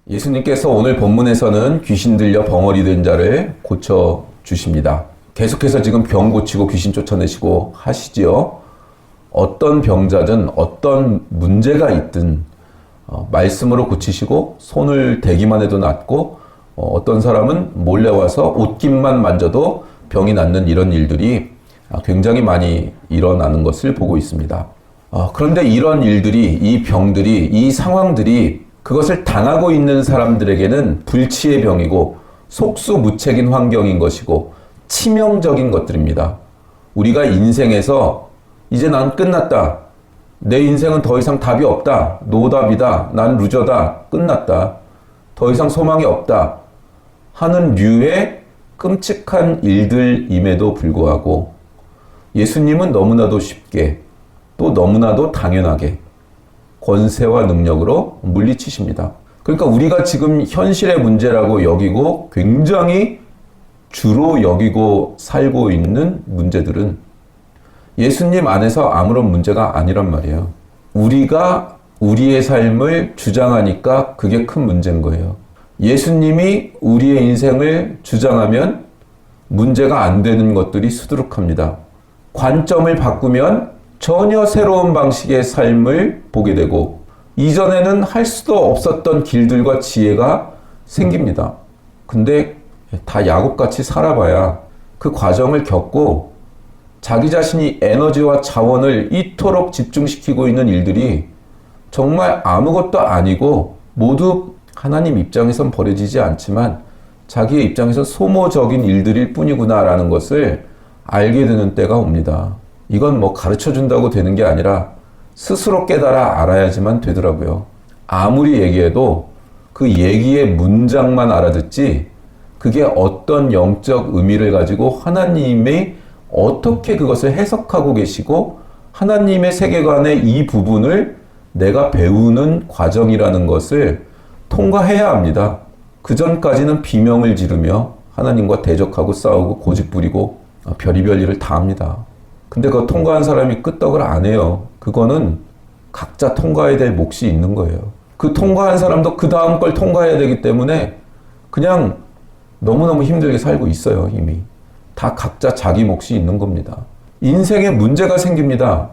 예수님께서 오늘 본문에서는 귀신 들려 벙어리 된 자를 고쳐주십니다. 계속해서 지금 병 고치고 귀신 쫓아내시고 하시지요. 어떤 병자든 어떤 문제가 있든 말씀으로 고치시고 손을 대기만 해도 낫고 어떤 사람은 몰래 와서 옷깃만 만져도 병이 낫는 이런 일들이 굉장히 많이 일어나는 것을 보고 있습니다. 그런데 이런 일들이, 이 병들이, 이 상황들이 그것을 당하고 있는 사람들에게는 불치의 병이고 속수무책인 환경인 것이고 치명적인 것들입니다. 우리가 인생에서 이제 난 끝났다. 내 인생은 더 이상 답이 없다. 노답이다. 난 루저다. 끝났다. 더 이상 소망이 없다. 하는 류의 끔찍한 일들임에도 불구하고 예수님은 너무나도 쉽게 또 너무나도 당연하게 권세와 능력으로 물리치십니다. 그러니까 우리가 지금 현실의 문제라고 여기고 굉장히 주로 여기고 살고 있는 문제들은 예수님 안에서 아무런 문제가 아니란 말이에요. 우리가 우리의 삶을 주장하니까 그게 큰 문제인 거예요. 예수님이 우리의 인생을 주장하면 문제가 안 되는 것들이 수두룩합니다. 관점을 바꾸면 전혀 새로운 방식의 삶을 보게 되고 이전에는 할 수도 없었던 길들과 지혜가 생깁니다. 근데 다 야곱같이 살아봐야 그 과정을 겪고 자기 자신이 에너지와 자원을 이토록 집중시키고 있는 일들이 정말 아무것도 아니고 모두 하나님 입장에선 버려지지 않지만 자기의 입장에서 소모적인 일들일 뿐이구나라는 것을 알게 되는 때가 옵니다. 이건 뭐 가르쳐 준다고 되는 게 아니라 스스로 깨달아 알아야지만 되더라고요. 아무리 얘기해도 그 얘기의 문장만 알아듣지 그게 어떤 영적 의미를 가지고 하나님이 어떻게 그것을 해석하고 계시고 하나님의 세계관의 이 부분을 내가 배우는 과정이라는 것을 통과해야 합니다. 그 전까지는 비명을 지르며 하나님과 대적하고 싸우고 고집 부리고 별의별 일을 다 합니다. 근데 그거 통과한 사람이 끄떡을 안 해요. 그거는 각자 통과해야 될 몫이 있는 거예요. 그 통과한 사람도 그 다음 걸 통과해야 되기 때문에 그냥 너무너무 힘들게 살고 있어요, 이미. 다 각자 자기 몫이 있는 겁니다. 인생에 문제가 생깁니다.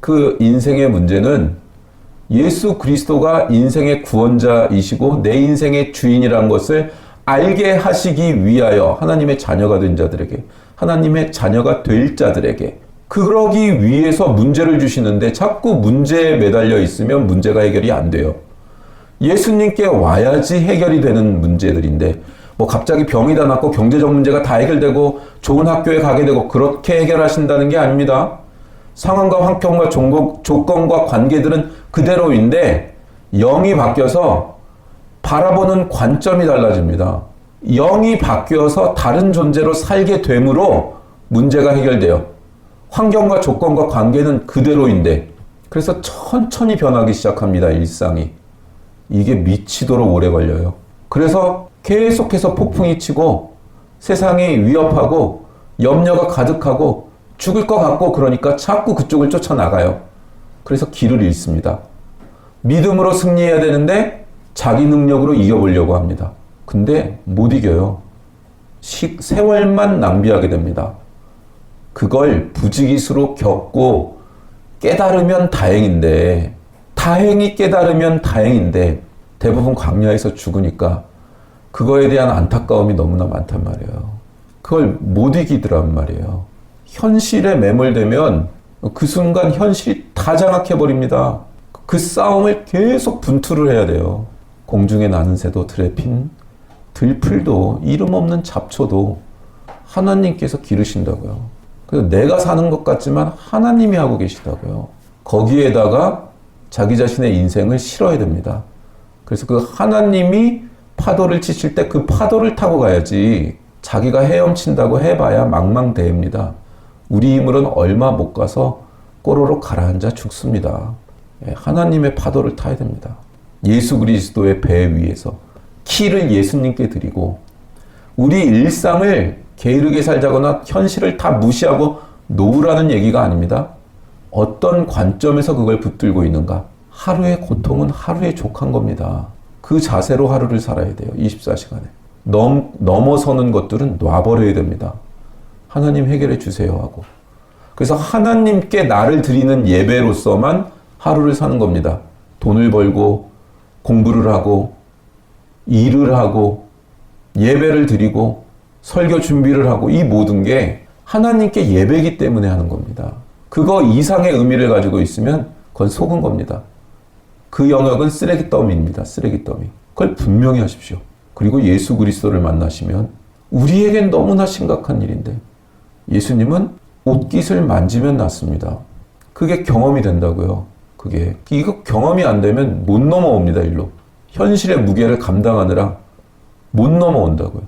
그 인생의 문제는 예수 그리스도가 인생의 구원자이시고 내 인생의 주인이란 것을 알게 하시기 위하여 하나님의 자녀가 된 자들에게, 하나님의 자녀가 될 자들에게 그러기 위해서 문제를 주시는데 자꾸 문제에 매달려 있으면 문제가 해결이 안 돼요. 예수님께 와야지 해결이 되는 문제들인데 뭐 갑자기 병이 다 낫고 경제적 문제가 다 해결되고 좋은 학교에 가게 되고 그렇게 해결하신다는 게 아닙니다. 상황과 환경과 조건과 관계들은 그대로인데 영이 바뀌어서 바라보는 관점이 달라집니다. 영이 바뀌어서 다른 존재로 살게 되므로 문제가 해결돼요. 환경과 조건과 관계는 그대로인데 그래서 천천히 변하기 시작합니다. 일상이. 이게 미치도록 오래 걸려요. 그래서 계속해서 폭풍이 치고 세상이 위협하고 염려가 가득하고 죽을 것 같고 그러니까 자꾸 그쪽을 쫓아나가요. 그래서 길을 잃습니다. 믿음으로 승리해야 되는데 자기 능력으로 이겨보려고 합니다. 근데 못 이겨요. 세월만 낭비하게 됩니다. 그걸 부지기수로 겪고 깨달으면 다행인데 다행히 깨달으면 다행인데 대부분 광야에서 죽으니까 그거에 대한 안타까움이 너무나 많단 말이에요. 그걸 못 이기더란 말이에요. 현실에 매몰되면 그 순간 현실이 다 장악해버립니다. 그 싸움을 계속 분투를 해야 돼요. 공중에 나는 새도 들에 핀 들풀도 이름 없는 잡초도 하나님께서 기르신다고요. 그래서 내가 사는 것 같지만 하나님이 하고 계시다고요. 거기에다가 자기 자신의 인생을 실어야 됩니다. 그래서 그 하나님이 파도를 치실 때 그 파도를 타고 가야지 자기가 헤엄친다고 해봐야 망망대해입니다. 우리 힘으로는 얼마 못 가서 꼬로록 가라앉아 죽습니다. 하나님의 파도를 타야 됩니다. 예수 그리스도의 배 위에서 키를 예수님께 드리고 우리 일상을 게으르게 살자거나 현실을 다 무시하고 놓으라는 얘기가 아닙니다. 어떤 관점에서 그걸 붙들고 있는가? 하루의 고통은 하루에 족한 겁니다. 그 자세로 하루를 살아야 돼요. 24시간에. 넘어서는 것들은 놔버려야 됩니다. 하나님 해결해 주세요 하고. 그래서 하나님께 나를 드리는 예배로서만 하루를 사는 겁니다. 돈을 벌고 공부를 하고 일을 하고 예배를 드리고 설교 준비를 하고 이 모든 게 하나님께 예배이기 때문에 하는 겁니다. 그거 이상의 의미를 가지고 있으면 그건 속은 겁니다. 그 영역은 쓰레기 더미입니다. 쓰레기 더미. 그걸 분명히 하십시오. 그리고 예수 그리스도를 만나시면 우리에겐 너무나 심각한 일인데 예수님은 옷깃을 만지면 낫습니다. 그게 경험이 된다고요. 이거 경험이 안 되면 못 넘어옵니다. 일로. 현실의 무게를 감당하느라 못 넘어온다고요.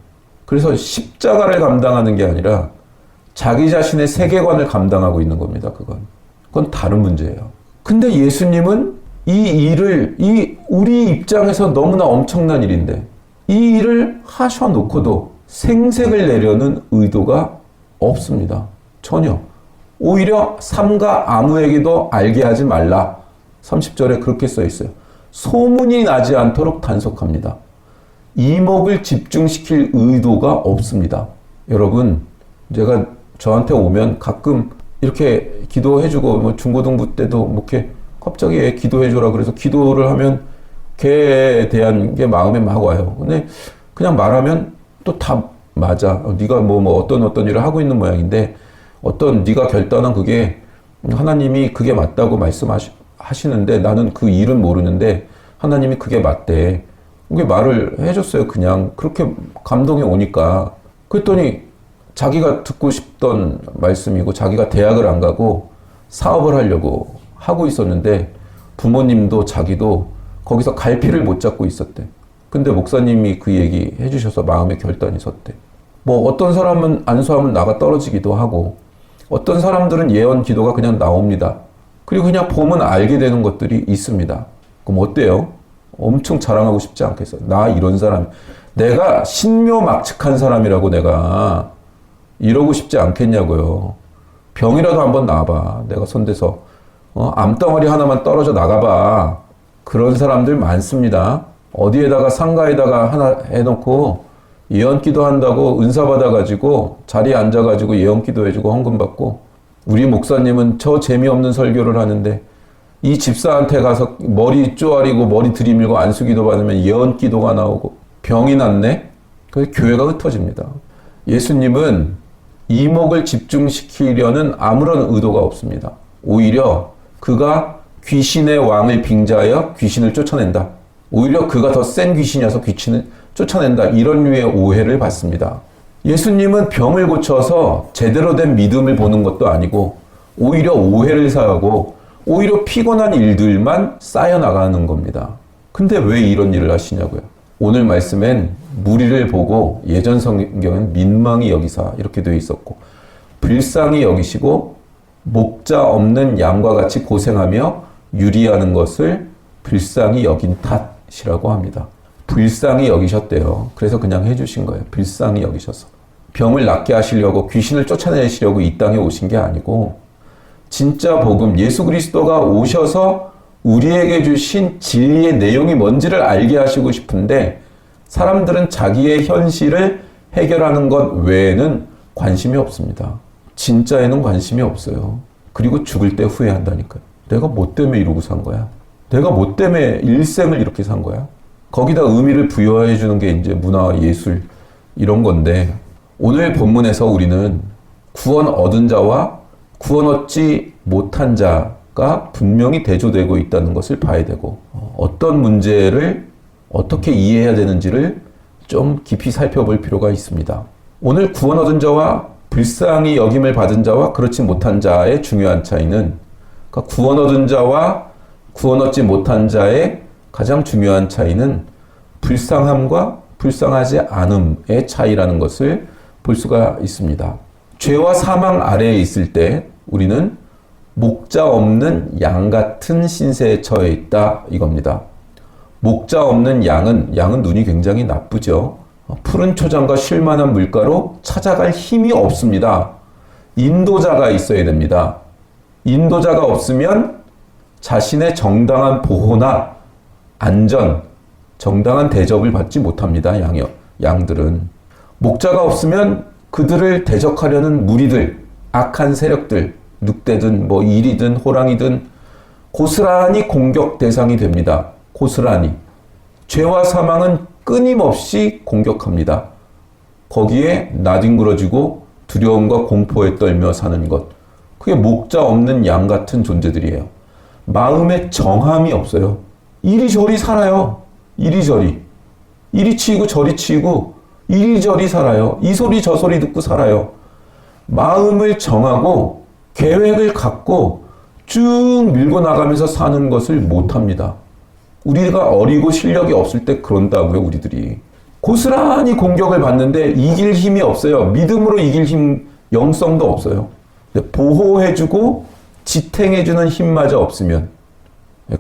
그래서 십자가를 감당하는 게 아니라 자기 자신의 세계관을 감당하고 있는 겁니다. 그건 다른 문제예요. 근데 예수님은 이 일을 우리 입장에서 너무나 엄청난 일인데 이 일을 하셔놓고도 생색을 내려는 의도가 없습니다. 전혀. 오히려 삼가 아무에게도 알게 하지 말라. 30절에 그렇게 써 있어요. 소문이 나지 않도록 단속합니다. 이목을 집중시킬 의도가 없습니다. 여러분, 제가 저한테 오면 가끔 이렇게 기도해주고, 뭐 중고등부 때도 뭐 이렇게 갑자기 애 기도해줘라 그래서 기도를 하면 걔에 대한 게 마음에 막 와요. 근데 그냥 말하면 또 다 맞아. 네가 뭐 어떤 일을 하고 있는 모양인데 네가 결단한 그게 하나님이 그게 맞다고 말씀하시는데 나는 그 일은 모르는데 하나님이 그게 맞대. 그게 말을 해줬어요. 그냥 그렇게 감동이 오니까. 그랬더니 자기가 듣고 싶던 말씀이고 자기가 대학을 안 가고 사업을 하려고 하고 있었는데 부모님도 자기도 거기서 갈피를 못 잡고 있었대. 근데 목사님이 그 얘기 해주셔서 마음의 결단이 섰대. 뭐 어떤 사람은 안수하면 나가 떨어지기도 하고 어떤 사람들은 예언 기도가 그냥 나옵니다. 그리고 그냥 보면 알게 되는 것들이 있습니다. 그럼 어때요? 엄청 자랑하고 싶지 않겠어요? 나 이런 사람, 내가 신묘막측한 사람이라고 내가 이러고 싶지 않겠냐고요. 병이라도 한번 나와봐. 내가 손대서 암덩어리 하나만 떨어져 나가봐. 그런 사람들 많습니다. 어디에다가 상가에다가 하나 해놓고 예언기도 한다고 은사 받아가지고 자리에 앉아가지고 예언기도 해주고 헌금 받고 우리 목사님은 저 재미없는 설교를 하는데 이 집사한테 가서 머리 쪼아리고 머리 들이밀고 안수기도 받으면 예언기도가 나오고 병이 났네? 그래서 교회가 흩어집니다. 예수님은 이목을 집중시키려는 아무런 의도가 없습니다. 오히려 그가 귀신의 왕을 빙자하여 귀신을 쫓아낸다. 오히려 그가 더 센 귀신이어서 귀신을 쫓아낸다. 이런 류의 오해를 받습니다. 예수님은 병을 고쳐서 제대로 된 믿음을 보는 것도 아니고 오히려 오해를 사하고 오히려 피곤한 일들만 쌓여나가는 겁니다. 근데 왜 이런 일을 하시냐고요. 오늘 말씀엔 무리를 보고 예전 성경은 민망히 여기사 이렇게 되어 있었고 불쌍히 여기시고 목자 없는 양과 같이 고생하며 유리하는 것을 불쌍히 여긴 탓이라고 합니다. 불쌍히 여기셨대요. 그래서 그냥 해주신 거예요. 불쌍히 여기셔서. 병을 낫게 하시려고 귀신을 쫓아내시려고 이 땅에 오신 게 아니고 진짜 복음 예수 그리스도가 오셔서 우리에게 주신 진리의 내용이 뭔지를 알게 하시고 싶은데 사람들은 자기의 현실을 해결하는 것 외에는 관심이 없습니다. 진짜에는 관심이 없어요. 그리고 죽을 때 후회한다니까요. 내가 뭐 때문에 이러고 산 거야? 내가 뭐 때문에 일생을 이렇게 산 거야? 거기다 의미를 부여해 주는 게 이제 문화, 예술 이런 건데 오늘 본문에서 우리는 구원 얻은 자와 구원 얻지 못한 자가 분명히 대조되고 있다는 것을 봐야 되고 어떤 문제를 어떻게 이해해야 되는지를 좀 깊이 살펴볼 필요가 있습니다. 오늘 구원 얻은 자와 불쌍히 여김을 받은 자와 그렇지 못한 자의 중요한 차이는 그러니까 구원 얻은 자와 구원 얻지 못한 자의 가장 중요한 차이는 불쌍함과 불쌍하지 않음의 차이라는 것을 볼 수가 있습니다. 죄와 사망 아래에 있을 때 우리는 목자 없는 양 같은 신세에 처해 있다 이겁니다. 목자 없는 양은 눈이 굉장히 나쁘죠. 푸른 초장과 쉴만한 물가로 찾아갈 힘이 없습니다. 인도자가 있어야 됩니다. 인도자가 없으면 자신의 정당한 보호나 안전 정당한 대접을 받지 못합니다. 양들은. 목자가 없으면 그들을 대적하려는 무리들, 악한 세력들, 늑대든 뭐 일이든 호랑이든 고스란히 공격 대상이 됩니다. 고스란히. 죄와 사망은 끊임없이 공격합니다. 거기에 나뒹굴어지고 두려움과 공포에 떨며 사는 것. 그게 목자 없는 양 같은 존재들이에요. 마음에 정함이 없어요. 이리저리 살아요. 이리저리. 이리 치이고 저리 치이고 이리저리 살아요. 이 소리 저 소리 듣고 살아요. 마음을 정하고 계획을 갖고 쭉 밀고 나가면서 사는 것을 못합니다. 우리가 어리고 실력이 없을 때 그런다고요, 우리들이. 고스란히 공격을 받는데 이길 힘이 없어요. 믿음으로 이길 힘, 영성도 없어요. 보호해주고 지탱해주는 힘마저 없으면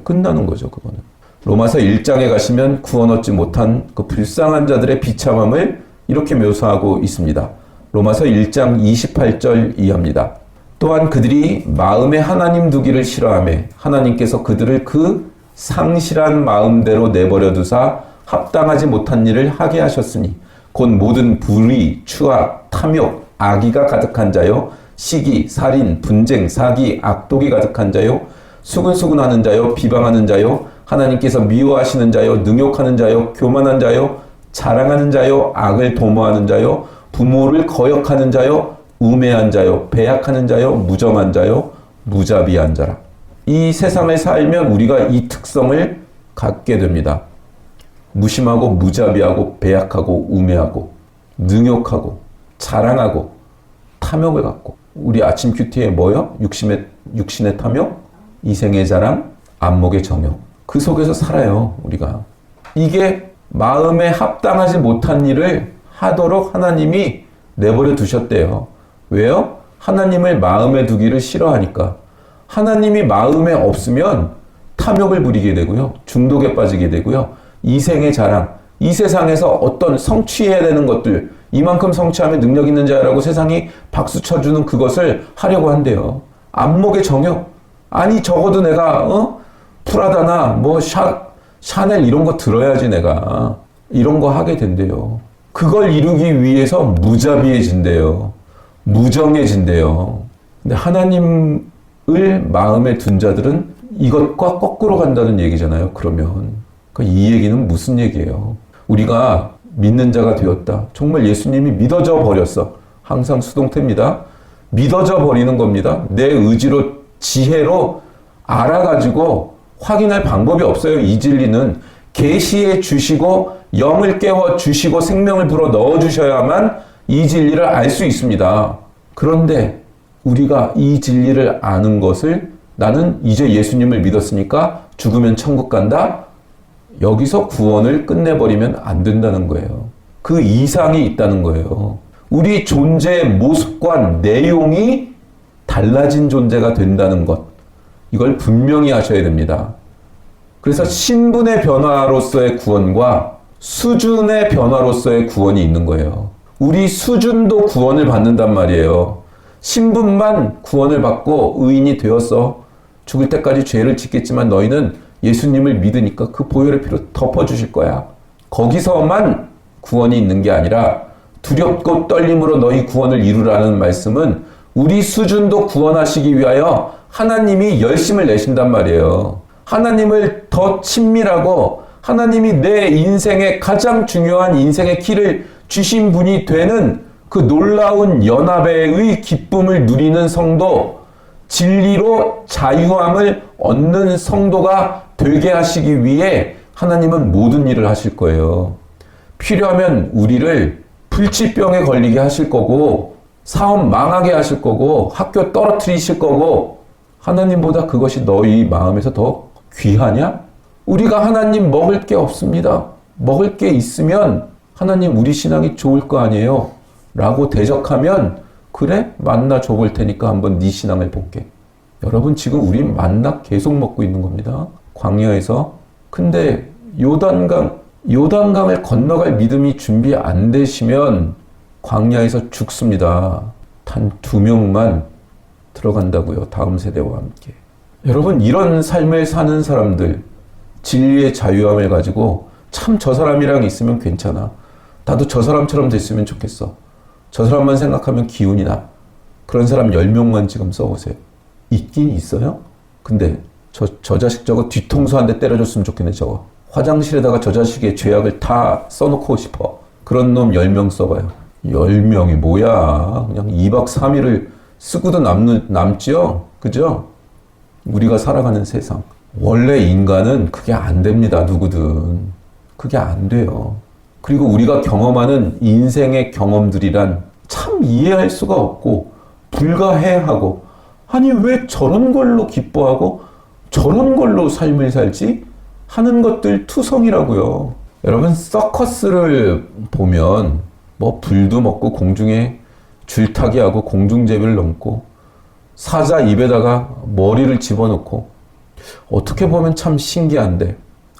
끝나는 거죠, 그거는. 로마서 1장에 가시면 구원 얻지 못한 그 불쌍한 자들의 비참함을 이렇게 묘사하고 있습니다. 로마서 1장 28절 이하입니다. 또한 그들이 마음에 하나님 두기를 싫어하며 하나님께서 그들을 그 상실한 마음대로 내버려 두사 합당하지 못한 일을 하게 하셨으니 곧 모든 불의, 추악, 탐욕, 악의가 가득한 자요 시기, 살인, 분쟁, 사기, 악독이 가득한 자요 수근수근하는 자요 비방하는 자요 하나님께서 미워하시는 자요 능욕하는 자요 교만한 자요 자랑하는 자요 악을 도모하는 자요 부모를 거역하는 자요 우매한 자요 배약하는 자요 무정한 자요 무자비한 자라. 이 세상을 살면 우리가 이 특성을 갖게 됩니다. 무심하고 무자비하고 배약하고 우매하고 능욕하고 자랑하고 탐욕을 갖고. 우리 아침 큐티에 뭐요? 육신의 탐욕, 이생의 자랑, 안목의 정욕. 그 속에서 살아요, 우리가. 이게 마음에 합당하지 못한 일을 하도록 하나님이 내버려 두셨대요. 왜요? 하나님을 마음에 두기를 싫어하니까. 하나님이 마음에 없으면 탐욕을 부리게 되고요. 중독에 빠지게 되고요. 이생의 자랑, 이 세상에서 어떤 성취해야 되는 것들, 이만큼 성취하면 능력 있는 자라고 세상이 박수 쳐주는 그것을 하려고 한대요. 안목의 정욕. 아니 적어도 내가 프라다나 뭐 샤넬 이런 거 들어야지 내가 이런 거 하게 된대요. 그걸 이루기 위해서 무자비해진대요. 무정해진대요. 근데 하나님을 마음에 둔 자들은 이것과 거꾸로 간다는 얘기잖아요. 그러면 이 얘기는 무슨 얘기예요? 우리가 믿는 자가 되었다. 정말 예수님이 믿어져 버렸어. 항상 수동태입니다. 믿어져 버리는 겁니다. 내 의지로 지혜로 알아가지고 확인할 방법이 없어요. 이 진리는 계시해 주시고 영을 깨워 주시고 생명을 불어 넣어 주셔야만 이 진리를 알 수 있습니다. 그런데 우리가 이 진리를 아는 것을 나는 이제 예수님을 믿었으니까 죽으면 천국 간다. 여기서 구원을 끝내버리면 안 된다는 거예요. 그 이상이 있다는 거예요. 우리 존재의 모습과 내용이 달라진 존재가 된다는 것. 이걸 분명히 하셔야 됩니다. 그래서 신분의 변화로서의 구원과 수준의 변화로서의 구원이 있는 거예요. 우리 수준도 구원을 받는단 말이에요. 신분만 구원을 받고 의인이 되었어. 죽을 때까지 죄를 짓겠지만 너희는 예수님을 믿으니까 그 보혈의 피로 덮어주실 거야. 거기서만 구원이 있는 게 아니라 두렵고 떨림으로 너희 구원을 이루라는 말씀은 우리 수준도 구원하시기 위하여 하나님이 열심을 내신단 말이에요. 하나님을 더 친밀하고 하나님이 내 인생의 가장 중요한 인생의 키를 주신 분이 되는 그 놀라운 연합의 기쁨을 누리는 성도, 진리로 자유함을 얻는 성도가 되게 하시기 위해 하나님은 모든 일을 하실 거예요. 필요하면 우리를 불치병에 걸리게 하실 거고 사업 망하게 하실 거고 학교 떨어뜨리실 거고 하나님보다 그것이 너희 마음에서 더 귀하냐? 우리가 하나님 먹을 게 없습니다. 먹을 게 있으면 하나님 우리 신앙이 좋을 거 아니에요? 라고 대적하면 그래? 만나 줘볼 테니까 한번 네 신앙을 볼게. 여러분 지금 우리 만나 계속 먹고 있는 겁니다. 광야에서. 근데 요단강을 건너갈 믿음이 준비 안 되시면 광야에서 죽습니다. 단 2명만 들어간다고요. 다음 세대와 함께. 여러분 이런 삶을 사는 사람들, 진리의 자유함을 가지고 참 저 사람이랑 있으면 괜찮아. 나도 저 사람처럼 됐으면 좋겠어. 저 사람만 생각하면 기운이 나. 그런 사람 10명만 지금 써보세요. 있긴 있어요? 근데 저 자식 저거 뒤통수 한 대 때려줬으면 좋겠네, 저거. 화장실에다가 저 자식의 죄악을 다 써놓고 싶어. 그런 놈 10명 써봐요. 10명이 뭐야. 그냥 2박 3일을 쓰고도 남지요? 그죠? 우리가 살아가는 세상. 원래 인간은 그게 안 됩니다, 누구든. 그게 안 돼요. 그리고 우리가 경험하는 인생의 경험들이란 참 이해할 수가 없고, 불가해하고, 아니, 왜 저런 걸로 기뻐하고, 저런 걸로 삶을 살지? 하는 것들 투성이라고요. 여러분, 서커스를 보면, 뭐, 불도 먹고, 공중에 줄타기 하고, 공중제비를 넘고, 사자 입에다가 머리를 집어넣고, 어떻게 보면 참 신기한데,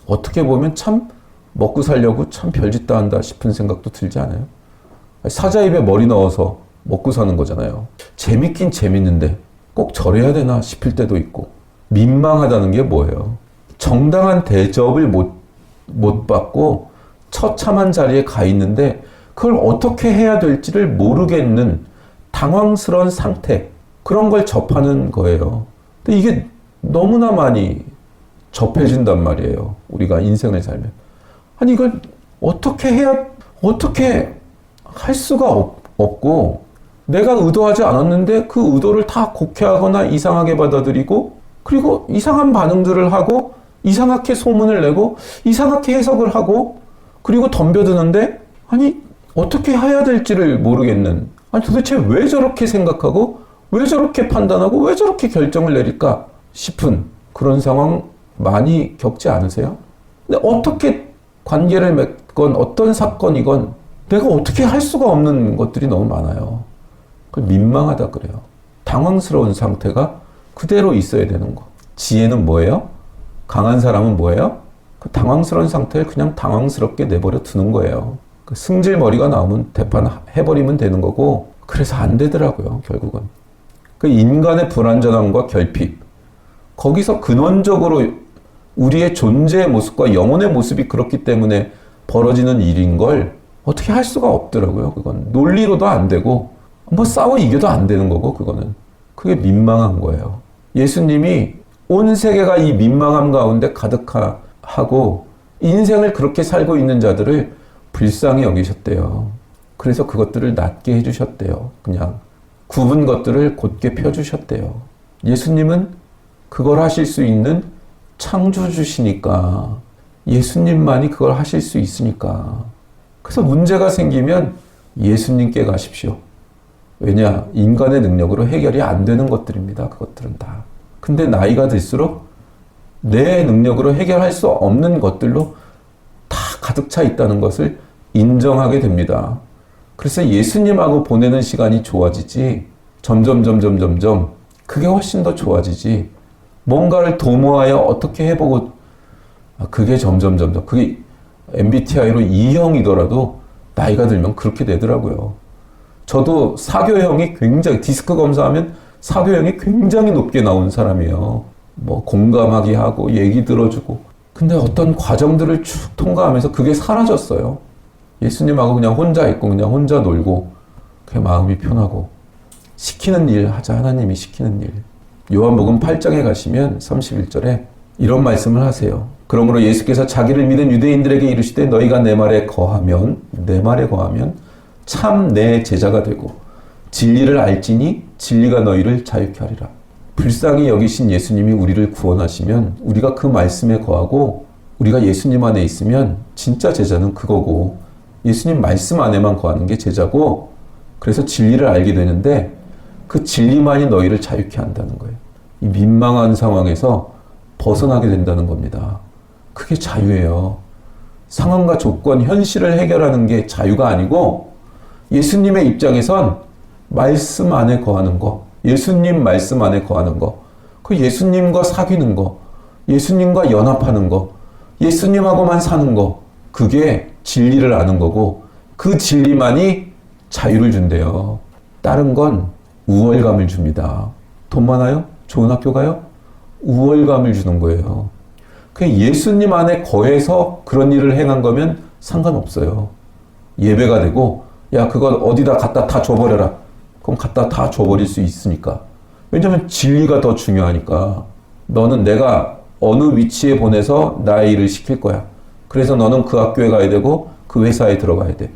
어떻게 보면 참 먹고 살려고 참 별짓 다 한다 싶은 생각도 들지 않아요? 사자 입에 머리 넣어서 먹고 사는 거잖아요. 재밌긴 재밌는데 꼭 저래야 되나 싶을 때도 있고, 민망하다는 게 뭐예요? 정당한 대접을 못 받고 처참한 자리에 가 있는데 그걸 어떻게 해야 될지를 모르겠는 당황스러운 상태, 그런 걸 접하는 거예요. 근데 이게 너무나 많이 접해진단 말이에요. 우리가 인생을 살면. 아니, 이걸 어떻게 할 수가 없고, 내가 의도하지 않았는데 그 의도를 다 곡해하거나 이상하게 받아들이고, 그리고 이상한 반응들을 하고, 이상하게 소문을 내고, 이상하게 해석을 하고, 그리고 덤벼드는데, 아니, 어떻게 해야 될지를 모르겠는, 아니, 도대체 왜 저렇게 생각하고, 왜 저렇게 판단하고, 왜 저렇게 결정을 내릴까 싶은 그런 상황 많이 겪지 않으세요? 근데 어떻게 관계를 맺건 어떤 사건이건 내가 어떻게 할 수가 없는 것들이 너무 많아요. 그걸 민망하다 그래요. 당황스러운 상태가 그대로 있어야 되는 거. 지혜는 뭐예요? 강한 사람은 뭐예요? 그 당황스러운 상태를 그냥 당황스럽게 내버려 두는 거예요. 그 승질머리가 나오면 대판해버리면 되는 거고, 그래서 안 되더라고요, 결국은. 그 인간의 불완전함과 결핍, 거기서 근원적으로 우리의 존재의 모습과 영혼의 모습이 그렇기 때문에 벌어지는 일인 걸 어떻게 할 수가 없더라고요. 그건 논리로도 안 되고, 뭐 싸워 이겨도 안 되는 거고, 그거는. 그게 민망한 거예요. 예수님이 온 세계가 이 민망함 가운데 가득하고 인생을 그렇게 살고 있는 자들을 불쌍히 여기셨대요. 그래서 그것들을 낫게 해주셨대요. 그냥 굽은 것들을 곧게 펴주셨대요. 예수님은 그걸 하실 수 있는 창조주시니까, 예수님만이 그걸 하실 수 있으니까. 그래서 문제가 생기면 예수님께 가십시오. 왜냐? 인간의 능력으로 해결이 안 되는 것들입니다. 그것들은 다. 근데 나이가 들수록 내 능력으로 해결할 수 없는 것들로 다 가득 차 있다는 것을 인정하게 됩니다. 그래서 예수님하고 보내는 시간이 좋아지지, 점점 그게 훨씬 더 좋아지지, 뭔가를 도모하여 어떻게 해보고, 그게 점점 그게 MBTI로 E형이더라도 나이가 들면 그렇게 되더라고요. 저도 사교형이 굉장히, 디스크 검사하면 사교형이 굉장히 높게 나온 사람이에요. 뭐 공감하게 하고 얘기 들어주고. 근데 어떤 과정들을 쭉 통과하면서 그게 사라졌어요. 예수님하고 그냥 혼자 있고 그냥 혼자 놀고, 그게 마음이 편하고, 시키는 일 하자, 하나님이 시키는 일. 요한복음 8장에 가시면 31절에 이런 말씀을 하세요. 그러므로 예수께서 자기를 믿은 유대인들에게 이르시되 너희가 내 말에 거하면 참 내 제자가 되고 진리를 알지니 진리가 너희를 자유케 하리라. 불쌍히 여기신 예수님이 우리를 구원하시면 우리가 그 말씀에 거하고 우리가 예수님 안에 있으면 진짜 제자는 그거고, 예수님 말씀 안에만 거하는 게 제자고, 그래서 진리를 알게 되는데 그 진리만이 너희를 자유케 한다는 거예요. 이 민망한 상황에서 벗어나게 된다는 겁니다. 그게 자유예요. 상황과 조건, 현실을 해결하는 게 자유가 아니고, 예수님의 입장에선 말씀 안에 거하는 거, 예수님 말씀 안에 거하는 거, 그 예수님과 사귀는 거, 예수님과 연합하는 거, 예수님하고만 사는 거, 그게 진리를 아는 거고, 그 진리만이 자유를 준대요. 다른 건 우월감을 줍니다. 돈 많아요? 좋은 학교 가요? 우월감을 주는 거예요. 그냥 예수님 안에 거해서 그런 일을 행한 거면 상관없어요. 예배가 되고 야 그거 어디다 갖다 다 줘버려라. 그럼 갖다 다 줘버릴 수 있으니까. 왜냐면 진리가 더 중요하니까. 너는 내가 어느 위치에 보내서 나의 일을 시킬 거야. 그래서 너는 그 학교에 가야 되고 그 회사에 들어가야 돼.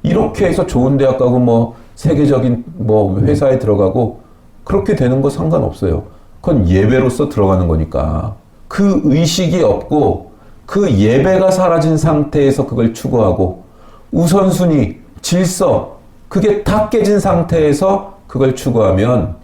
이렇게 해서 좋은 대학 가고 뭐 세계적인 뭐 회사에 들어가고 그렇게 되는 거 상관없어요. 그건 예배로서 들어가는 거니까. 그 의식이 없고 그 예배가 사라진 상태에서 그걸 추구하고 우선순위, 질서 그게 다 깨진 상태에서 그걸 추구하면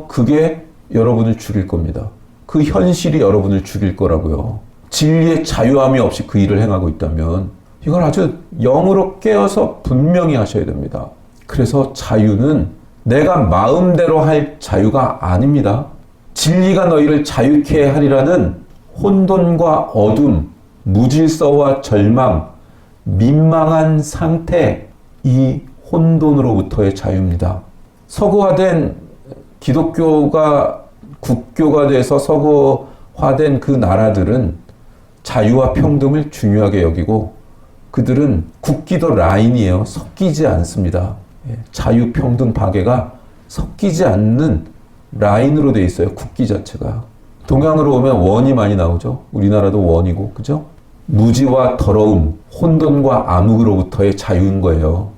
그게 여러분을 죽일 겁니다. 그 현실이 여러분을 죽일 거라고요. 진리의 자유함이 없이 그 일을 행하고 있다면 이걸 아주 영으로 깨어서 분명히 하셔야 됩니다. 그래서 자유는 내가 마음대로 할 자유가 아닙니다. 진리가 너희를 자유케 하리라는 혼돈과 어둠, 무질서와 절망, 민망한 상태, 이 혼돈으로부터의 자유입니다. 서구화된 기독교가 국교가 돼서 서구화된 그 나라들은 자유와 평등을 중요하게 여기고 그들은 국기도 라인이에요. 섞이지 않습니다. 자유, 평등, 박애가 섞이지 않는 라인으로 돼 있어요. 국기 자체가. 동양으로 오면 원이 많이 나오죠. 우리나라도 원이고, 그죠? 무지와 더러움, 혼돈과 암흑으로부터의 자유인 거예요.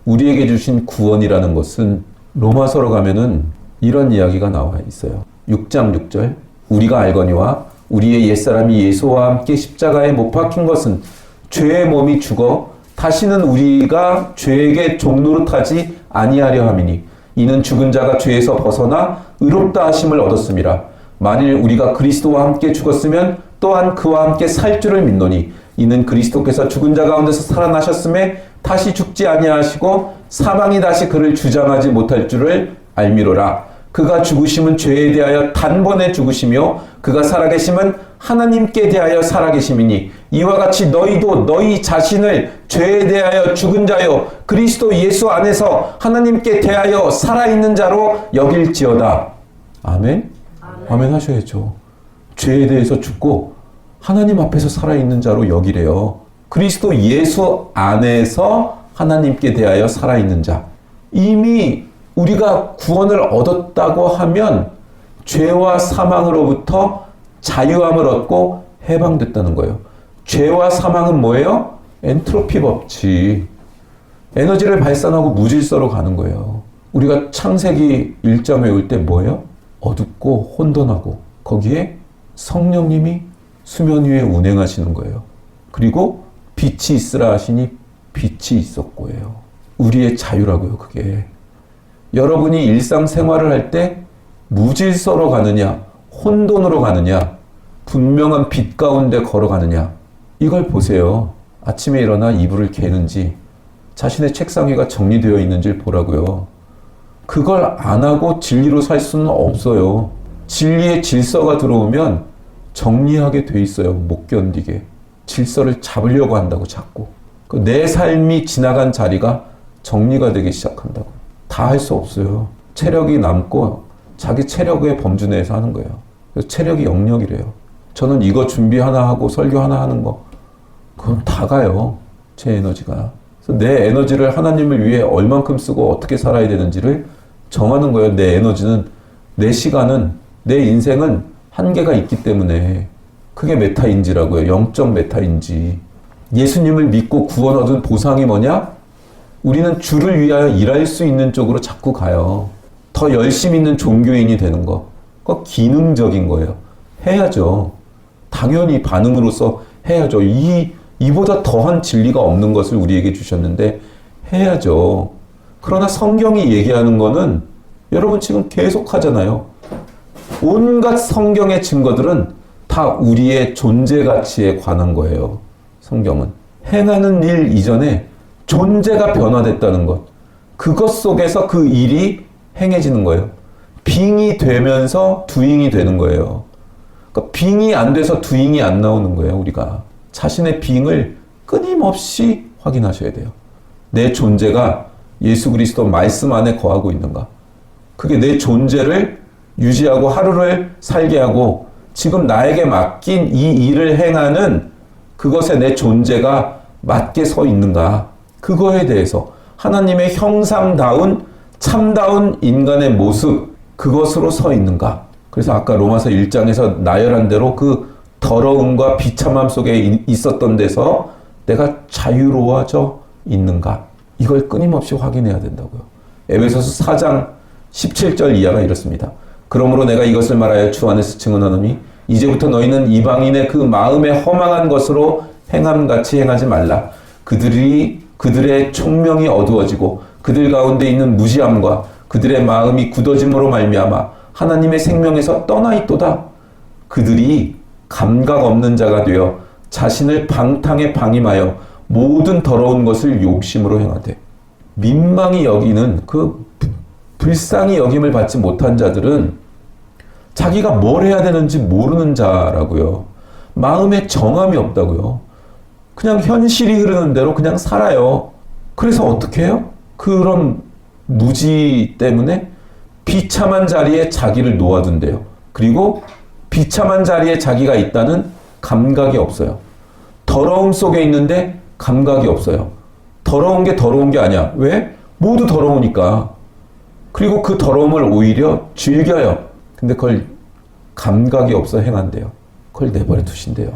우리에게 주신 구원이라는 것은 로마서로 가면은 이런 이야기가 나와 있어요. 6장 6절. 우리가 알거니와 우리의 옛사람이 예수와 함께 십자가에 못 박힌 것은 죄의 몸이 죽어 다시는 우리가 죄에게 종노릇하지 아니하려 함이니 이는 죽은 자가 죄에서 벗어나 의롭다 하심을 얻었음이라. 만일 우리가 그리스도와 함께 죽었으면 또한 그와 함께 살 줄을 믿노니 이는 그리스도께서 죽은 자 가운데서 살아나셨음에 다시 죽지 아니하시고 사망이 다시 그를 주장하지 못할 줄을 알미로라. 그가 죽으심은 죄에 대하여 단번에 죽으시며 그가 살아계심은 하나님께 대하여 살아계심이니 이와 같이 너희도 너희 자신을 죄에 대하여 죽은 자요 그리스도 예수 안에서 하나님께 대하여 살아있는 자로 여길지어다. 아멘? 아멘 하셔야죠. 죄에 대해서 죽고 하나님 앞에서 살아있는 자로 여기래요. 그리스도 예수 안에서 하나님께 대하여 살아있는 자. 이미 우리가 구원을 얻었다고 하면 죄와 사망으로부터 자유함을 얻고 해방됐다는 거예요. 죄와 사망은 뭐예요? 엔트로피 법칙. 에너지를 발산하고 무질서로 가는 거예요. 우리가 창세기 1장 외울 때 뭐예요? 어둡고 혼돈하고 거기에 성령님이 수면 위에 운행하시는 거예요. 그리고 빛이 있으라 하시니 빛이 있었고예요. 우리의 자유라고요, 그게. 여러분이 일상생활을 할 때 무질서로 가느냐, 혼돈으로 가느냐, 분명한 빛 가운데 걸어가느냐, 이걸 보세요. 아침에 일어나 이불을 개는지, 자신의 책상 위가 정리되어 있는지를 보라고요. 그걸 안 하고 진리로 살 수는 없어요. 진리의 질서가 들어오면 정리하게 돼 있어요. 못 견디게. 질서를 잡으려고 한다고 자꾸. 내 삶이 지나간 자리가 정리가 되기 시작한다고. 다 할 수 없어요. 체력이 남고 자기 체력의 범주 내에서 하는 거예요. 그래서 체력이 영역이래요. 저는 이거 준비 하나 하고 설교 하나 하는 거 그건 다 가요. 제 에너지가. 그래서 내 에너지를 하나님을 위해 얼만큼 쓰고 어떻게 살아야 되는지를 정하는 거예요. 내 에너지는, 내 시간은, 내 인생은 한계가 있기 때문에 그게 메타인지라고요. 영적 메타인지. 예수님을 믿고 구원 얻은 보상이 뭐냐? 우리는 주를 위하여 일할 수 있는 쪽으로 자꾸 가요. 더 열심 있는 종교인이 되는 거. 그거 기능적인 거예요. 해야죠. 당연히 반응으로서 해야죠. 이보다 더한 진리가 없는 것을 우리에게 주셨는데 해야죠. 그러나 성경이 얘기하는 거는 여러분 지금 계속 하잖아요. 온갖 성경의 증거들은 다 우리의 존재 가치에 관한 거예요. 성경은. 행하는 일 이전에 존재가 변화됐다는 것. 그것 속에서 그 일이 행해지는 거예요. 빙이 되면서 두잉이 되는 거예요. 그러니까 빙이 안 돼서 두잉이 안 나오는 거예요. 우리가. 자신의 빙을 끊임없이 확인하셔야 돼요. 내 존재가 예수 그리스도 말씀 안에 거하고 있는가. 그게 내 존재를 유지하고 하루를 살게 하고 지금 나에게 맡긴 이 일을 행하는 그것에 내 존재가 맞게 서 있는가? 그거에 대해서 하나님의 형상다운 참다운 인간의 모습, 그것으로 서 있는가? 그래서 아까 로마서 1장에서 나열한 대로 그 더러움과 비참함 속에 있었던 데서 내가 자유로워져 있는가? 이걸 끊임없이 확인해야 된다고요. 에베소서 4장 17절 이하가 이렇습니다. 그러므로 내가 이것을 말하여 주 안에서 증언하노니 이제부터 너희는 이방인의 그 마음에 허망한 것으로 행함같이 행하지 말라. 그들의 총명이 어두워지고 그들 가운데 있는 무지함과 그들의 마음이 굳어짐으로 말미암아 하나님의 생명에서 떠나 있도다. 그들이 감각 없는 자가 되어 자신을 방탕에 방임하여 모든 더러운 것을 욕심으로 행하되, 민망히 여기는 그 불쌍히 여김을 받지 못한 자들은 자기가 뭘 해야 되는지 모르는 자라고요. 마음에 정함이 없다고요. 그냥 현실이 흐르는 대로 그냥 살아요. 그래서 어떻게 해요? 그런 무지 때문에 비참한 자리에 자기를 놓아둔대요. 그리고 비참한 자리에 자기가 있다는 감각이 없어요. 더러움 속에 있는데 감각이 없어요. 더러운 게 더러운 게 아니야. 왜? 모두 더러우니까. 그리고 그 더러움을 오히려 즐겨요. 근데 그걸 감각이 없어 행한대요. 그걸 내버려 두신대요.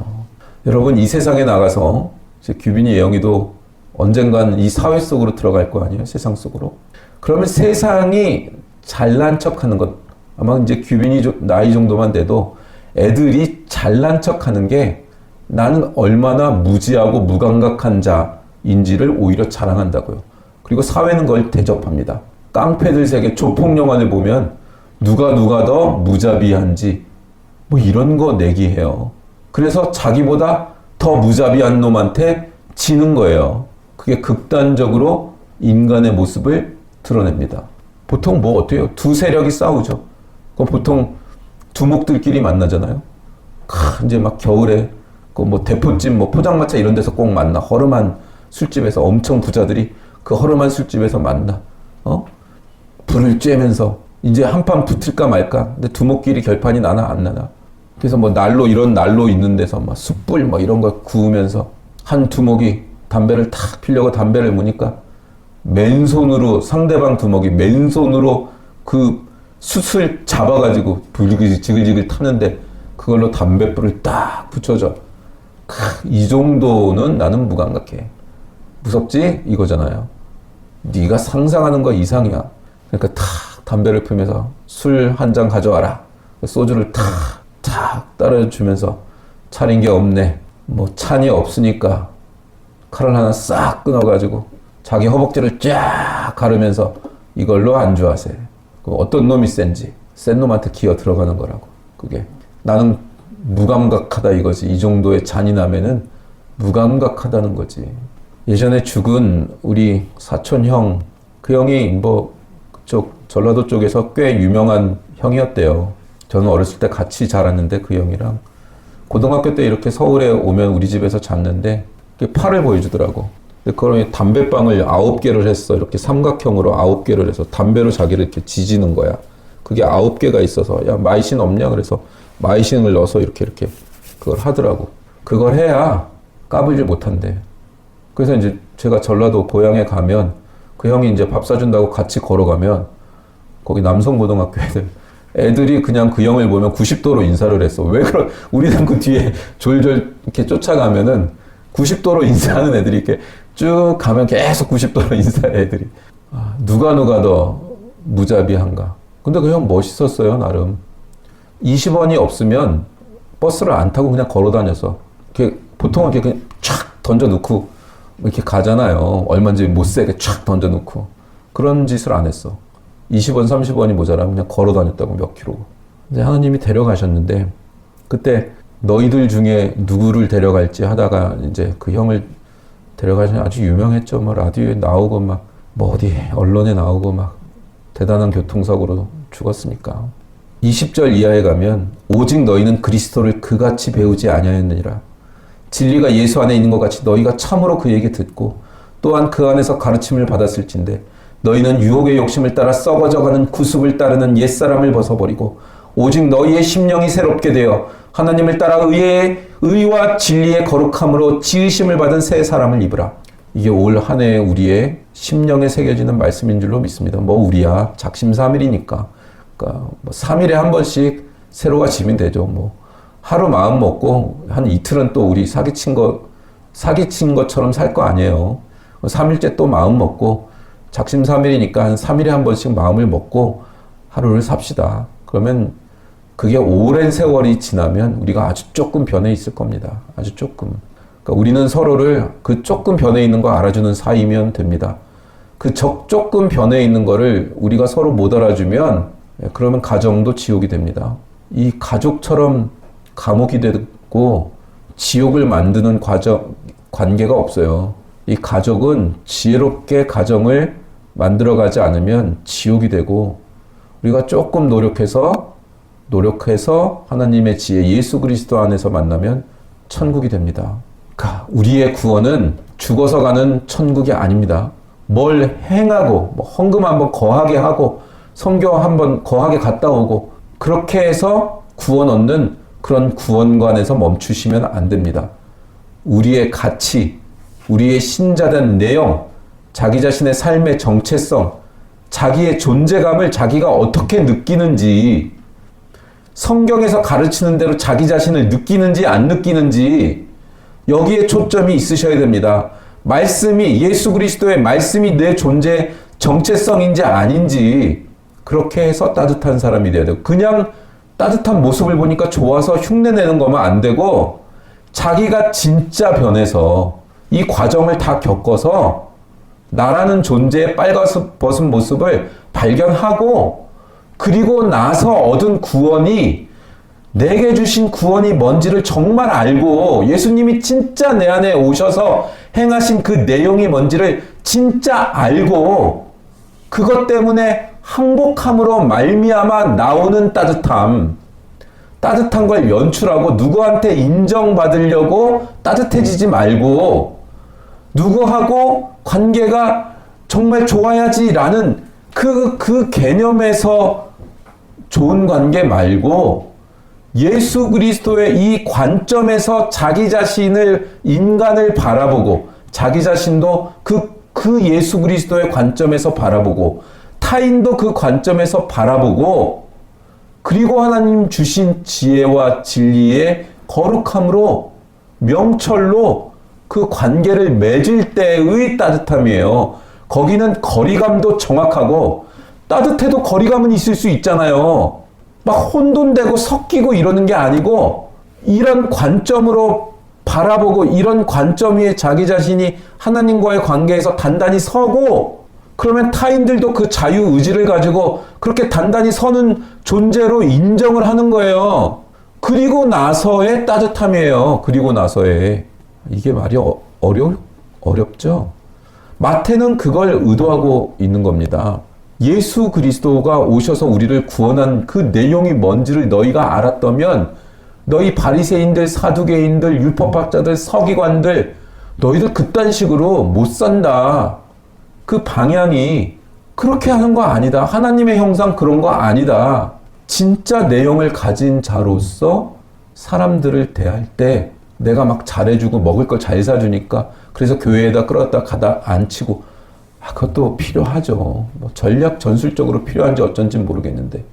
여러분, 이 세상에 나가서 이제 규빈이 예영이도 언젠간 이 사회 속으로 들어갈 거 아니에요? 세상 속으로. 그러면 세상이 잘난 척 하는 것, 아마 이제 규빈이 나이 정도만 돼도 애들이 잘난 척 하는 게 나는 얼마나 무지하고 무감각한 자인지를 오히려 자랑한다고요. 그리고 사회는 그걸 대접합니다. 깡패들 세계 조폭영화를 보면 누가 더 무자비한지 뭐 이런 거 내기해요. 그래서 자기보다 더 무자비한 놈한테 지는 거예요. 그게 극단적으로 인간의 모습을 드러냅니다. 보통 뭐 어때요? 두 세력이 싸우죠. 그럼 보통 두목들끼리 만나잖아요. 이제 막 겨울에 그 뭐 대포집, 뭐 포장마차 이런 데서 꼭 만나. 허름한 술집에서 엄청 부자들이 그 허름한 술집에서 만나. 불을 쬐면서 이제 한판 붙을까 말까. 근데 두목끼리 결판이 나나 안 나나. 그래서 뭐 이런 난로 있는 데서 막 숯불 뭐 이런 거 구우면서 한 두목이 담배를 탁 피려고 담배를 무니까 맨손으로 상대방 두목이 맨손으로 그 숯을 잡아가지고 지글지글 타는데 그걸로 담뱃불을 딱 붙여줘. 이 정도는 나는 무감각해. 무섭지? 이거잖아요. 네가 상상하는 거 이상이야. 그러니까 탁 담배를 피면서 술 한 잔 가져와라. 소주를 탁 따라주면서 차린 게 없네. 뭐 찬이 없으니까 칼을 하나 싹 끊어가지고 자기 허벅지를 쫙 가르면서 이걸로 안주하세. 그럼 어떤 놈이 센 놈한테 기어 들어가는 거라고. 그게 나는 무감각하다 이거지. 이 정도의 잔인함에는 무감각하다는 거지. 예전에 죽은 우리 사촌 형, 그 형이 뭐 그쪽 전라도 쪽에서 꽤 유명한 형이었대요. 저는 어렸을 때 같이 자랐는데 그 형이랑 고등학교 때 이렇게 서울에 오면 우리 집에서 잤는데 팔을 보여주더라고. 근데 그걸 담배빵을 9개를 했어. 이렇게 삼각형으로 9개를 해서 담배로 자기를 이렇게 지지는 거야. 그게 9개가 있어서 야 마이신 없냐? 그래서 마이신을 넣어서 이렇게 그걸 하더라고. 그걸 해야 까불지 못한대. 그래서 이제 제가 전라도 고향에 가면 그 형이 이제 밥 사준다고 같이 걸어가면 거기 남성고등학교 애들이 그냥 그 형을 보면 90도로 인사를 했어. 왜 우리는 그 뒤에 졸졸 이렇게 쫓아가면은 90도로 인사하는 애들이 이렇게 쭉 가면 계속 90도로 인사해 애들이. 누가 더 무자비한가. 근데 그 형 멋있었어요, 나름. 20원이 없으면 버스를 안 타고 그냥 걸어 다녀서 이렇게 보통은 이렇게 그냥 촥 던져 놓고 이렇게 가잖아요. 얼마인지 못 세게 촥 던져 놓고. 그런 짓을 안 했어. 20원, 30원이 모자라면 그냥 걸어 다녔다고 몇 킬로. 이제 하나님이 데려가셨는데 그때 너희들 중에 누구를 데려갈지 하다가 이제 그 형을 데려가시니 아주 유명했죠. 뭐 라디오에 나오고 막 뭐 어디 언론에 나오고 막 대단한 교통사고로 죽었으니까. 20절 이하에 가면 오직 너희는 그리스도를 그같이 배우지 아니하였느니라. 진리가 예수 안에 있는 것 같이 너희가 참으로 그 얘기 듣고 또한 그 안에서 가르침을 받았을진데 너희는 유혹의 욕심을 따라 썩어져가는 구습을 따르는 옛사람을 벗어버리고 오직 너희의 심령이 새롭게 되어 하나님을 따라 의와 진리의 거룩함으로 지으심을 받은 새 사람을 입으라. 이게 올 한 해 우리의 심령에 새겨지는 말씀인 줄로 믿습니다. 뭐 우리야 작심삼일이니까, 그러니까 뭐 3일에 한 번씩 새로가 지면 되죠. 뭐 하루 마음 먹고 한 이틀은 또 우리 사기친 것처럼 살 거 아니에요. 3일째 또 마음 먹고 작심삼일이니까 한 3일에 한 번씩 마음을 먹고 하루를 삽시다. 그러면 그게 오랜 세월이 지나면 우리가 아주 조금 변해 있을 겁니다. 아주 조금. 그러니까 우리는 서로를 그 조금 변해 있는 거 알아주는 사이면 됩니다. 그 조금 변해 있는 거를 우리가 서로 못 알아주면 그러면 가정도 지옥이 됩니다. 이 가족처럼 감옥이 되고 지옥을 만드는 관계가 없어요. 이 가족은 지혜롭게 가정을 만들어가지 않으면 지옥이 되고, 우리가 조금 노력해서 하나님의 지혜 예수 그리스도 안에서 만나면 천국이 됩니다. 그러니까 우리의 구원은 죽어서 가는 천국이 아닙니다. 뭘 행하고 뭐 헌금 한번 거하게 하고 성경 한번 거하게 갔다 오고 그렇게 해서 구원 얻는 그런 구원관에서 멈추시면 안 됩니다. 우리의 가치, 우리의 신자된 내용, 자기 자신의 삶의 정체성, 자기의 존재감을 자기가 어떻게 느끼는지, 성경에서 가르치는 대로 자기 자신을 느끼는지 안 느끼는지 여기에 초점이 있으셔야 됩니다. 말씀이, 예수 그리스도의 말씀이 내 존재 정체성인지 아닌지 그렇게 해서 따뜻한 사람이 돼야 돼요. 그냥 따뜻한 모습을 보니까 좋아서 흉내내는 거면 안 되고, 자기가 진짜 변해서 이 과정을 다 겪어서 나라는 존재의 빨간벗은 모습을 발견하고, 그리고 나서 얻은 구원이, 내게 주신 구원이 뭔지를 정말 알고, 예수님이 진짜 내 안에 오셔서 행하신 그 내용이 뭔지를 진짜 알고, 그것 때문에 항복함으로 말미암아 나오는 따뜻한 걸 연출하고, 누구한테 인정받으려고 따뜻해지지 말고, 누구하고 관계가 정말 좋아야지라는 그 개념에서 좋은 관계 말고, 예수 그리스도의 이 관점에서 자기 자신을, 인간을 바라보고, 자기 자신도 그 예수 그리스도의 관점에서 바라보고, 타인도 그 관점에서 바라보고, 그리고 하나님 주신 지혜와 진리의 거룩함으로, 명철로 그 관계를 맺을 때의 따뜻함이에요. 거기는 거리감도 정확하고, 따뜻해도 거리감은 있을 수 있잖아요. 막 혼돈되고 섞이고 이러는 게 아니고, 이런 관점으로 바라보고, 이런 관점 위에 자기 자신이 하나님과의 관계에서 단단히 서고, 그러면 타인들도 그 자유의지를 가지고 그렇게 단단히 서는 존재로 인정을 하는 거예요. 그리고 나서의 따뜻함이에요. 그리고 나서의. 이게 말이 어렵죠? 마태는 그걸 의도하고 있는 겁니다. 예수 그리스도가 오셔서 우리를 구원한 그 내용이 뭔지를 너희가 알았다면, 너희 바리새인들, 사두개인들, 율법학자들, 서기관들, 너희들 그딴 식으로 못 산다. 그 방향이 그렇게 하는 거 아니다. 하나님의 형상 그런 거 아니다. 진짜 내용을 가진 자로서 사람들을 대할 때 내가 막 잘해주고 먹을 걸 잘 사주니까 그래서 교회에다 끌었다 가다 앉히고, 그것도 필요하죠. 뭐 전략 전술적으로 필요한지 어쩐지 모르겠는데,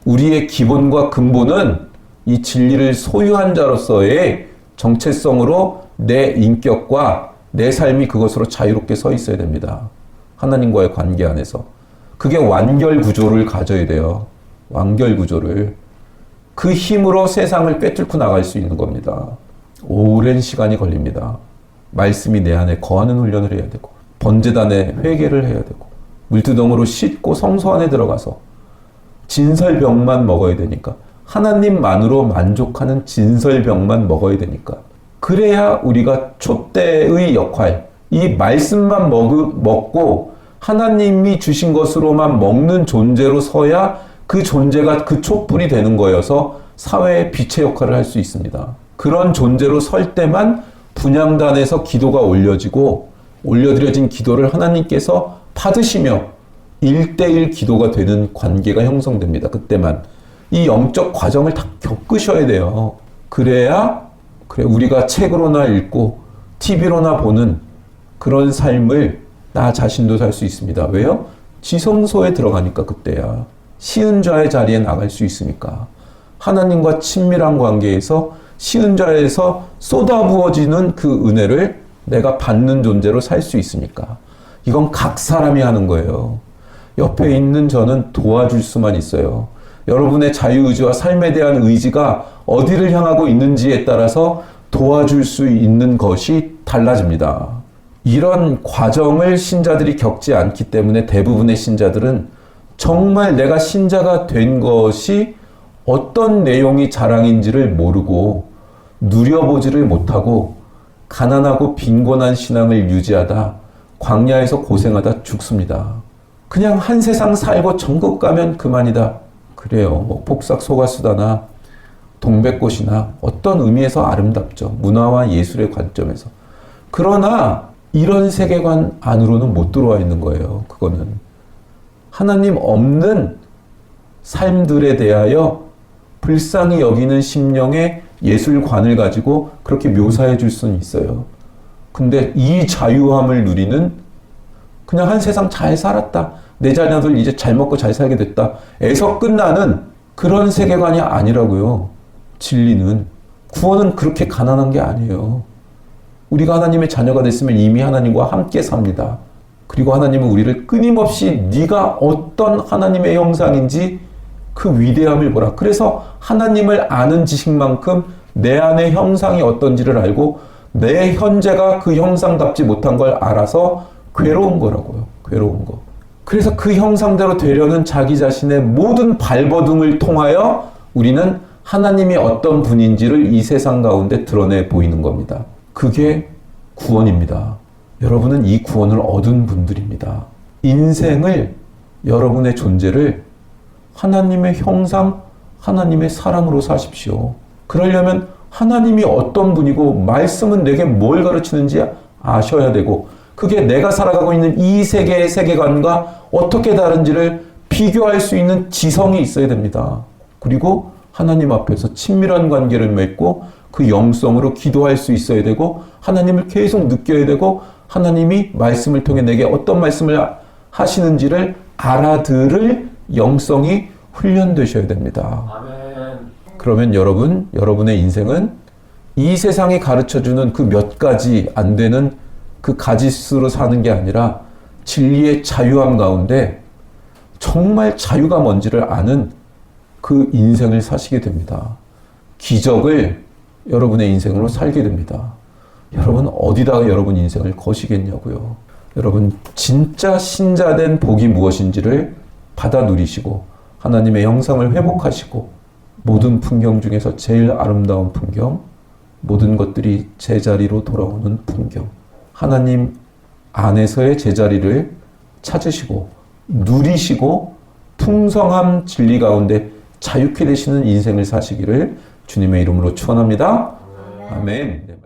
우리의 기본과 근본은 이 진리를 소유한 자로서의 정체성으로 내 인격과 내 삶이 그것으로 자유롭게 서 있어야 됩니다. 하나님과의 관계 안에서. 그게 완결 구조를 가져야 돼요. 완결 구조를. 그 힘으로 세상을 꿰뚫고 나갈 수 있는 겁니다. 오랜 시간이 걸립니다. 말씀이 내 안에 거하는 훈련을 해야 되고, 번제단에 회개를 해야 되고, 물두덩으로 씻고 성소 안에 들어가서 진설병만 먹어야 되니까, 하나님만으로 만족하는 진설병만 먹어야 되니까, 그래야 우리가 촛대의 역할, 이 말씀만 먹고 하나님이 주신 것으로만 먹는 존재로 서야 그 존재가 그 촛불이 되는 거여서 사회의 빛의 역할을 할 수 있습니다. 그런 존재로 설 때만 분향단에서 기도가 올려드려진 기도를 하나님께서 받으시며 1대1 기도가 되는 관계가 형성됩니다. 그때만. 이 영적 과정을 다 겪으셔야 돼요. 그래야 그래 우리가 책으로나 읽고 TV로나 보는 그런 삶을 나 자신도 살 수 있습니다. 왜요? 지성소에 들어가니까 그때야. 시은자의 자리에 나갈 수 있으니까. 하나님과 친밀한 관계에서 시은자에서 쏟아부어지는 그 은혜를 내가 받는 존재로 살 수 있으니까. 이건 각 사람이 하는 거예요. 옆에 있는 저는 도와줄 수만 있어요. 여러분의 자유의지와 삶에 대한 의지가 어디를 향하고 있는지에 따라서 도와줄 수 있는 것이 달라집니다. 이런 과정을 신자들이 겪지 않기 때문에 대부분의 신자들은 정말 내가 신자가 된 것이 어떤 내용이 자랑인지를 모르고 누려보지를 못하고 가난하고 빈곤한 신앙을 유지하다 광야에서 고생하다 죽습니다. 그냥 한 세상 살고 천국 가면 그만이다. 그래요. 뭐 폭삭 소가수다나 동백꽃이나 어떤 의미에서 아름답죠. 문화와 예술의 관점에서. 그러나 이런 세계관 안으로는 못 들어와 있는 거예요. 그거는. 하나님 없는 삶들에 대하여 불쌍히 여기는 심령의 예술관을 가지고 그렇게 묘사해 줄 수는 있어요. 근데 이 자유함을 누리는 그냥 한 세상 잘 살았다. 내 자녀들 이제 잘 먹고 잘 살게 됐다. 에서 끝나는 그런 세계관이 아니라고요. 진리는. 구원은 그렇게 가난한 게 아니에요. 우리가 하나님의 자녀가 됐으면 이미 하나님과 함께 삽니다. 그리고 하나님은 우리를 끊임없이 네가 어떤 하나님의 형상인지 그 위대함을 보라. 그래서 하나님을 아는 지식만큼 내 안의 형상이 어떤지를 알고 내 현재가 그 형상답지 못한 걸 알아서 괴로운 거라고요. 괴로운 거. 그래서 그 형상대로 되려는 자기 자신의 모든 발버둥을 통하여 우리는 하나님이 어떤 분인지를 이 세상 가운데 드러내 보이는 겁니다. 그게 구원입니다. 여러분은 이 구원을 얻은 분들입니다. 인생을, 여러분의 존재를 하나님의 형상, 하나님의 사랑으로 사십시오. 그러려면 하나님이 어떤 분이고 말씀은 내게 뭘 가르치는지 아셔야 되고 그게 내가 살아가고 있는 이 세계의 세계관과 어떻게 다른지를 비교할 수 있는 지성이 있어야 됩니다. 그리고 하나님 앞에서 친밀한 관계를 맺고 그 영성으로 기도할 수 있어야 되고 하나님을 계속 느껴야 되고 하나님이 말씀을 통해 내게 어떤 말씀을 하시는지를 알아들을 영성이 훈련되셔야 됩니다. 아멘. 그러면 여러분의 인생은 이 세상이 가르쳐주는 그 몇 가지 안 되는 그 가짓수로 사는 게 아니라 진리의 자유함 가운데 정말 자유가 뭔지를 아는 그 인생을 사시게 됩니다. 기적을 여러분의 인생으로 살게 됩니다. 여러분 어디다가 여러분 인생을 거시겠냐고요. 여러분 진짜 신자된 복이 무엇인지를 받아 누리시고 하나님의 형상을 회복하시고 모든 풍경 중에서 제일 아름다운 풍경, 모든 것들이 제자리로 돌아오는 풍경, 하나님 안에서의 제자리를 찾으시고 누리시고 풍성한 진리 가운데 자유케 되시는 인생을 사시기를 주님의 이름으로 축원합니다. 아멘.